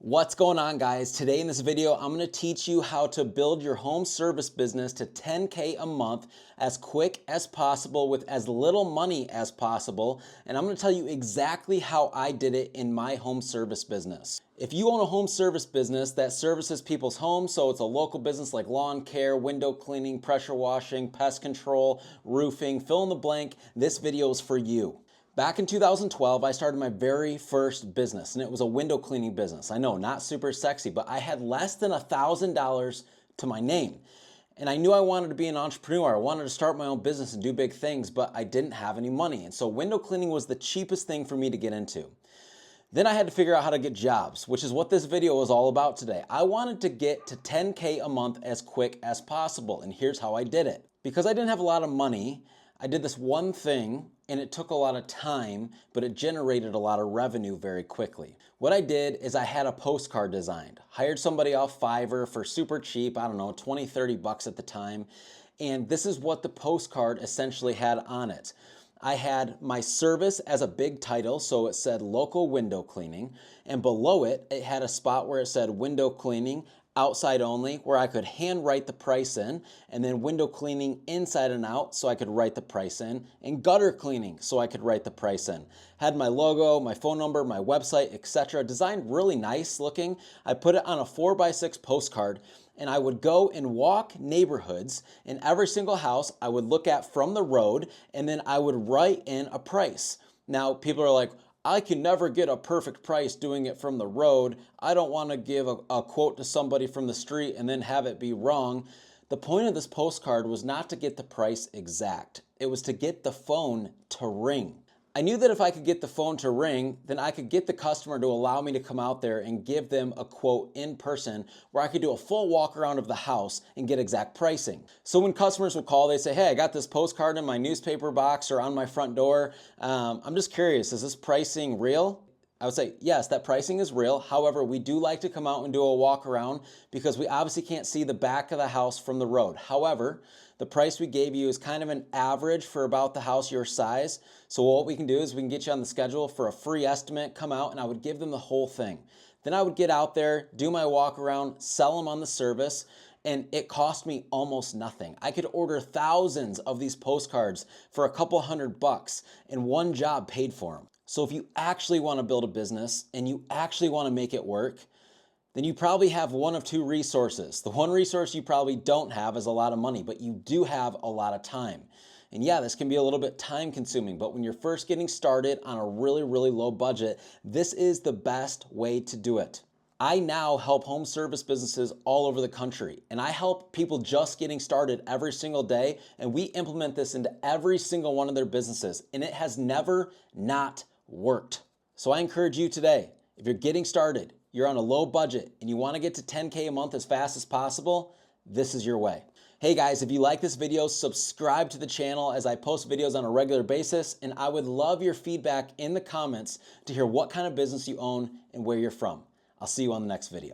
What's going on, guys? Today in this video, I'm going to teach you how to build your home service business to 10K a month as quick as possible with as little money as possible. And I'm going to tell you exactly how I did it in my home service business. If you own a home service business that services people's homes, so it's a local business like lawn care, window cleaning, pressure washing, pest control, roofing, fill in the blank, this video is for you. Back in 2012, I started my very first business, and it was a window cleaning business. I know, not super sexy, but I had less than $1,000 to my name. And I knew I wanted to be an entrepreneur. I wanted to start my own business and do big things, but I didn't have any money. And so window cleaning was the cheapest thing for me to get into. Then I had to figure out how to get jobs, which is what this video is all about today. I wanted to get to 10K a month as quick as possible, and here's how I did it. Because I didn't have a lot of money, I did this one thing, and it took a lot of time, but it generated a lot of revenue very quickly. What I did is I had a postcard designed, hired somebody off Fiverr for super cheap, I don't know, 20, 30 bucks at the time, and this is what the postcard essentially had on it. I had my service as a big title, so it said local window cleaning, and below it, it had a spot where it said window cleaning, outside only, where I could hand write the price in, and then window cleaning inside and out so I could write the price in, and gutter cleaning so I could write the price in. Had my logo, my phone number, my website, etc. Designed really nice looking. I put it on a 4x6 postcard, and I would go and walk neighborhoods, and every single house I would look at from the road, and then I would write in a price. Now, people are like, I can never get a perfect price doing it from the road. I don't want to give a quote to somebody from the street and then have it be wrong. The point of this postcard was not to get the price exact. It was to get the phone to ring. I knew that if I could get the phone to ring, then I could get the customer to allow me to come out there and give them a quote in person where I could do a full walk around of the house and get exact pricing. So when customers would call, they say, hey, I got this postcard in my newspaper box or on my front door. I'm just curious, is this pricing real? I would say, yes, that pricing is real. However, we do like to come out and do a walk around because we obviously can't see the back of the house from the road. However, the price we gave you is kind of an average for about the house your size. So what we can do is we can get you on the schedule for a free estimate, come out, and I would give them the whole thing. Then I would get out there, do my walk around, sell them on the service, and it cost me almost nothing. I could order thousands of these postcards for a couple $100 and one job paid for them. So if you actually want to build a business and you actually want to make it work, then you probably have one of two resources. The one resource you probably don't have is a lot of money, but you do have a lot of time. And yeah, this can be a little bit time consuming, but when you're first getting started on a really, really low budget, this is the best way to do it. I now help home service businesses all over the country, and I help people just getting started every single day, and we implement this into every single one of their businesses, and it has never not worked. So I encourage you today, if you're getting started, you're on a low budget, and you want to get to 10K a month as fast as possible, this is your way. Hey guys, if you like this video, subscribe to the channel as I post videos on a regular basis, and I would love your feedback in the comments to hear what kind of business you own and where you're from. I'll see you on the next video.